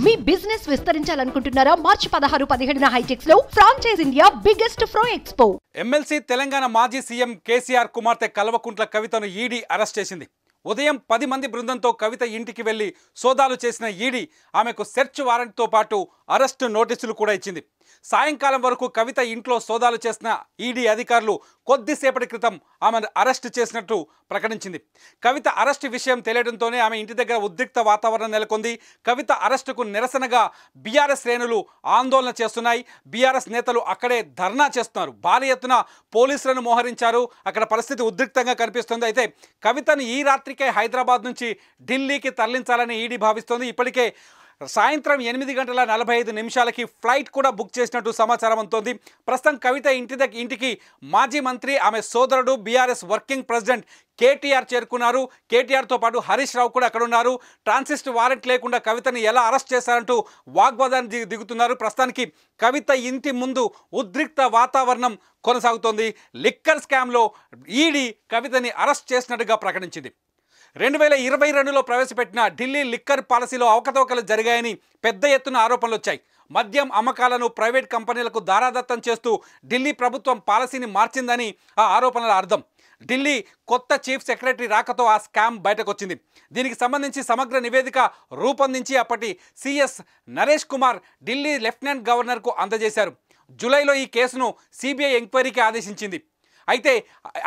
మీ business విస్తరించాలనుకుంటున్నారా? మార్చి 16-17 హైటెక్స్ లో franchise India biggest ఫ్రో expo. MLC Telangana మాజీ CM KCR కుమార్తె కల్వకుంట్ల కవితను ఈడీ అరెస్ట్ చేసింది. ఉదయం 10 మంది బృందంతో కవిత ఇంటికి వెళ్లి సోదాలు చేసిన ఈడీ ఆమెకు సెర్చ్ వారెంట్తో పాటు అరెస్టు నోటీసులు కూడా ఇచ్చింది. సాయంకాలం వరకు కవిత ఇంట్లో సోదాలు చేసిన ఈడీ అధికారులు కొద్దిసేపటి క్రితం ఆమెను అరెస్టు చేసినట్టు ప్రకటించింది. కవిత అరెస్టు విషయం తెలియడంతోనే ఆమె ఇంటి దగ్గర ఉద్రిక్త వాతావరణం నెలకొంది. కవిత అరెస్టుకు నిరసనగా బీఆర్ఎస్ శ్రేణులు ఆందోళన చేస్తున్నాయి. బీఆర్ఎస్ నేతలు అక్కడే ధర్నా చేస్తున్నారు. భారీ ఎత్తున పోలీసులను మోహరించారు. అక్కడ పరిస్థితి ఉద్రిక్తంగా కనిపిస్తుంది. అయితే కవితను ఈ రాత్రికే హైదరాబాద్ నుంచి ఢిల్లీకి తరలించాలని ఈడీ భావిస్తోంది. ఇప్పటికే సాయంత్రం 8:45 ఫ్లైట్ కూడా బుక్ చేసినట్టు సమాచారం అందుతోంది. ప్రస్తుతం కవిత ఇంటికి మాజీ మంత్రి, ఆమె సోదరుడు, బీఆర్ఎస్ వర్కింగ్ ప్రెసిడెంట్ కేటీఆర్ చేరుకున్నారు. కేటీఆర్తో పాటు హరీష్ రావు కూడా అక్కడ ఉన్నారు. ట్రాన్సిస్ట్ వారెంట్ లేకుండా కవితని ఎలా అరెస్ట్ చేశారంటూ వాగ్వాదాన్ని దిగుతున్నారు. ప్రస్తుతానికి కవిత ఇంటి ముందు ఉద్రిక్త వాతావరణం కొనసాగుతోంది. లిక్కర్ స్కామ్లో ఈడీ కవితని అరెస్ట్ చేసినట్టుగా ప్రకటించింది. 2022లో ప్రవేశపెట్టిన ఢిల్లీ లిక్కర్ పాలసీలో అవకతవకలు జరిగాయని పెద్ద ఎత్తున ఆరోపణలు వచ్చాయి. మద్యం అమ్మకాలను ప్రైవేట్ కంపెనీలకు దారాదత్తం చేస్తూ ఢిల్లీ ప్రభుత్వం పాలసీని మార్చిందని ఆ ఆరోపణల అర్థం. ఢిల్లీ కొత్త చీఫ్ సెక్రటరీ రాకతో ఆ స్కామ్ బయటకొచ్చింది. దీనికి సంబంధించి సమగ్ర నివేదిక రూపొందించి అప్పటి సీఎస్ నరేష్ కుమార్ ఢిల్లీ లెఫ్టినెంట్ గవర్నర్కు అందజేశారు. జూలైలో ఈ కేసును సిబిఐ ఎంక్వైరీకి ఆదేశించింది. అయితే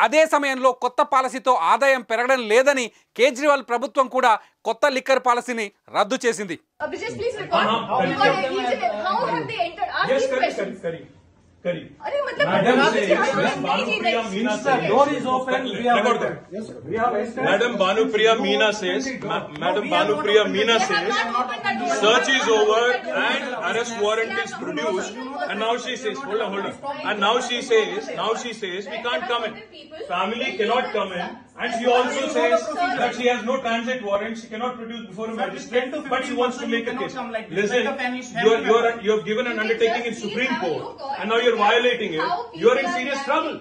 అదే సమయంలో కొత్త పాలసీతో ఆదాయం పెరగడం లేదని కేజ్రీవాల్ ప్రభుత్వం కూడా కొత్త లిక్కర్ పాలసీని రద్దు చేసింది. Madam Bhanupriya Meena says, search is over and arrest warrant is produced, and now she says, hold on, and now she says we can't come in. Family cannot come in, and she also says that she has no transit warrant, she cannot produce before a magistrate, but she wants to make a case. Listen, you have given an undertaking in Supreme Court, and now you're violating it. You're in serious trouble.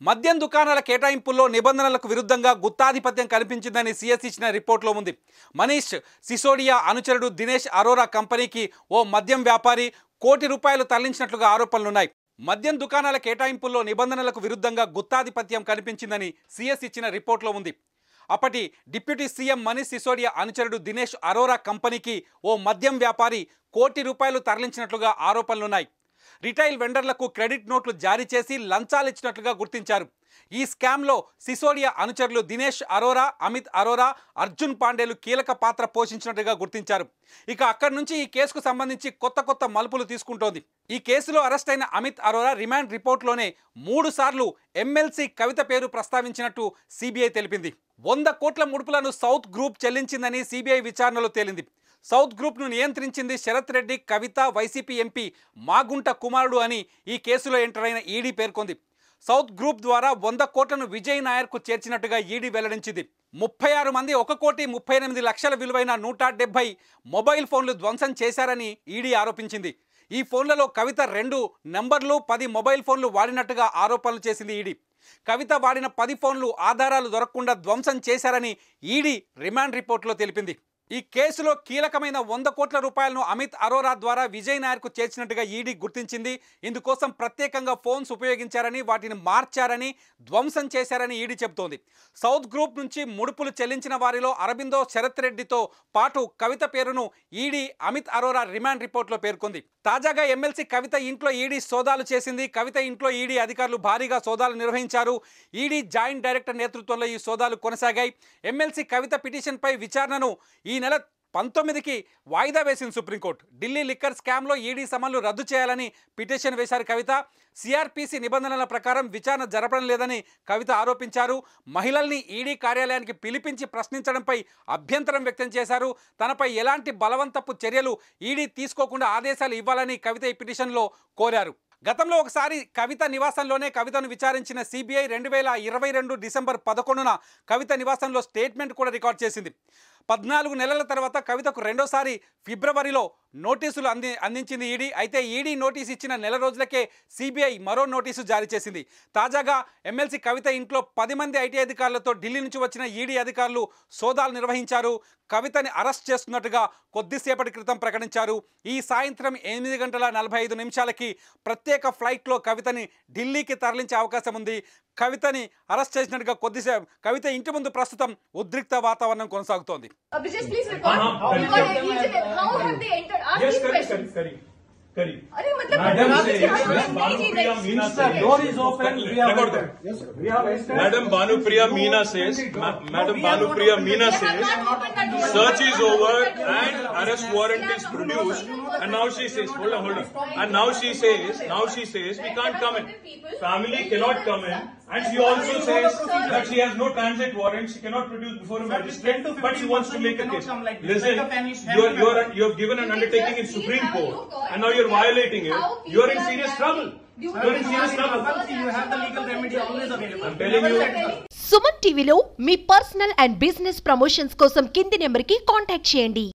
మద్యం దుకాణాల కేటాయింపుల్లో నిబంధనలకు విరుద్ధంగా గుత్తాధిపత్యం కనిపించిందని CS ఇచ్చిన రిపోర్టులో ఉంది. మనీష్ సిసోడియా అనుచరుడు దినేష్ అరోరా కంపెనీకి ఓ మద్యం వ్యాపారి ₹1 కోటి తరలించినట్లుగా ఆరోపణలున్నాయి. మద్యం దుకాణాల కేటాయింపుల్లో నిబంధనలకు విరుద్ధంగా గుత్తాధిపత్యం కనిపించిందని సీఎస్ ఇచ్చిన రిపోర్టులో ఉంది. అప్పటి డిప్యూటీ సీఎం మనీష్ సిసోడియా అనుచరుడు దినేష్ అరోరా కంపెనీకి ఓ మద్యం వ్యాపారి ₹1 కోటి తరలించినట్లుగా ఆరోపణలున్నాయి. రిటైల్ వెండర్లకు క్రెడిట్ నోట్లు జారీ చేసి లంచాలు ఇచ్చినట్లుగా గుర్తించారు. ఈ స్కామ్లో సిసోడియా అనుచరులు దినేష్ అరోరా, అమిత్ అరోరా, అర్జున్ పాండేలు కీలక పాత్ర పోషించినట్టుగా గుర్తించారు. ఇక అక్కడి నుంచి ఈ కేసుకు సంబంధించి కొత్త మలుపులు తీసుకుంటోంది. ఈ కేసులో అరెస్ట్ అయిన అమిత్ అరోరా రిమాండ్ రిపోర్ట్లోనే 3 సార్లు ఎమ్మెల్సీ కవిత పేరు ప్రస్తావించినట్టు సిబిఐ తెలిపింది. 100 కోట్ల ముడుపులను సౌత్ గ్రూప్ చెల్లించిందని సిబిఐ విచారణలో తేలింది. సౌత్ గ్రూప్ను నియంత్రించింది శరత్ రెడ్డి, కవిత, వైసీపీ ఎంపీ మాగుంట కుమారుడు అని ఈ కేసులో ఎంటర్ అయిన ఈడీ పేర్కొంది. సౌత్ గ్రూప్ ద్వారా 100 కోట్లను విజయ్ నాయర్కు చేర్చినట్టుగా ఈడీ వెల్లడించింది. 36 మంది ₹1,38,00,000 విలువైన 170 మొబైల్ ఫోన్లు ధ్వంసం చేశారని ఈడీ ఆరోపించింది. ఈ ఫోన్లలో కవిత 2 నంబర్లు, 10 మొబైల్ ఫోన్లు వాడినట్టుగా ఆరోపణలు చేసింది ఈడీ. కవిత వాడిన 10 ఫోన్లు ఆధారాలు దొరకకుండా ధ్వంసం చేశారని ఈడీ రిమాండ్ రిపోర్టులో తెలిపింది. ఈ కేసులో కీలకమైన ₹100 కోట్ల అమిత్ అరోరా ద్వారా విజయ్ నాయర్కు చేర్చినట్టుగా ఈడీ గుర్తించింది. ఇందుకోసం ప్రత్యేకంగా ఫోన్స్ ఉపయోగించారని, వాటిని మార్చారని, ధ్వంసం చేశారని ఈడీ చెబుతోంది. సౌత్ గ్రూప్ నుంచి ముడుపులు చెల్లించిన వారిలో అరబిందో, శరత్ రెడ్డితో పాటు కవిత పేరును ఈడీ అమిత్ అరోరా రిమాండ్ రిపోర్టులో పేర్కొంది. తాజాగా ఎమ్మెల్సీ కవిత ఇంట్లో ఈడీ సోదాలు చేసింది. కవిత ఇంట్లో ఈడీ అధికారులు భారీగా సోదాలు నిర్వహించారు. ఈడీ జాయింట్ డైరెక్టర్ నేతృత్వంలో ఈ సోదాలు కొనసాగాయి. ఎమ్మెల్సీ కవిత పిటిషన్పై విచారణను ఈ నెల 19కి వాయిదా వేసింది సుప్రీంకోర్టు. ఢిల్లీ లిక్కర్ స్కామ్లో ఈడీ సమన్లు రద్దు చేయాలని పిటిషన్ వేశారు కవిత. సిఆర్పిసి నిబంధనల ప్రకారం విచారణ జరపడం లేదని కవిత ఆరోపించారు. మహిళల్ని ఈడీ కార్యాలయానికి పిలిపించి ప్రశ్నించడంపై అభ్యంతరం వ్యక్తం చేశారు. తనపై ఎలాంటి బలవంతపు చర్యలు ఈడీ తీసుకోకుండా ఆదేశాలు ఇవ్వాలని కవిత ఈ పిటిషన్లో కోరారు. గతంలో ఒకసారి కవిత నివాసంలోనే కవితను విచారించిన సిబిఐ 2022 డిసెంబర్ 11న కవిత నివాసంలో స్టేట్మెంట్ కూడా రికార్డ్ చేసింది. 14 నెలల తర్వాత కవితకు రెండోసారి ఫిబ్రవరిలో నోటీసులు అందించింది ఈడీ. అయితే ఈడీ నోటీసు ఇచ్చిన నెల రోజులకే సిబిఐ మరో నోటీసు జారీ చేసింది. తాజాగా ఎమ్మెల్సీ కవిత ఇంట్లో 10 మంది ఐటీ అధికారులతో ఢిల్లీ నుంచి వచ్చిన ఈడీ అధికారులు సోదాలు నిర్వహించారు. కవితని అరెస్ట్ చేస్తున్నట్టుగా కొద్దిసేపటి క్రితం ప్రకటించారు. ఈ సాయంత్రం 8:45 ప్రత్యేక ఫ్లైట్లో కవితని ఢిల్లీకి తరలించే అవకాశం ఉంది. కవితని అరెస్ట్ చేసినట్టుగా కొద్దిసేపు కవిత ఇంటి ముందు ప్రస్తుతం ఉద్రిక్త వాతావరణం కొనసాగుతోంది. Yes, correct. Madam Bhanupriya Meena says, search is over and arrest warrant is produced, and now she says, hold on, and now she says we can't come in. Family cannot come in, and she also says that she has no transit warrant, she cannot produce before a magistrate, but she wants to make a case. Listen, you have given an undertaking in Supreme Court, and now you're violating it. You're in serious trouble. You're in serious trouble. You have the legal remedy always available. I'm telling you. Suman టీవీలో మీ personal and business promotions కోసం కింది నెంబర్కి contact చేయండి.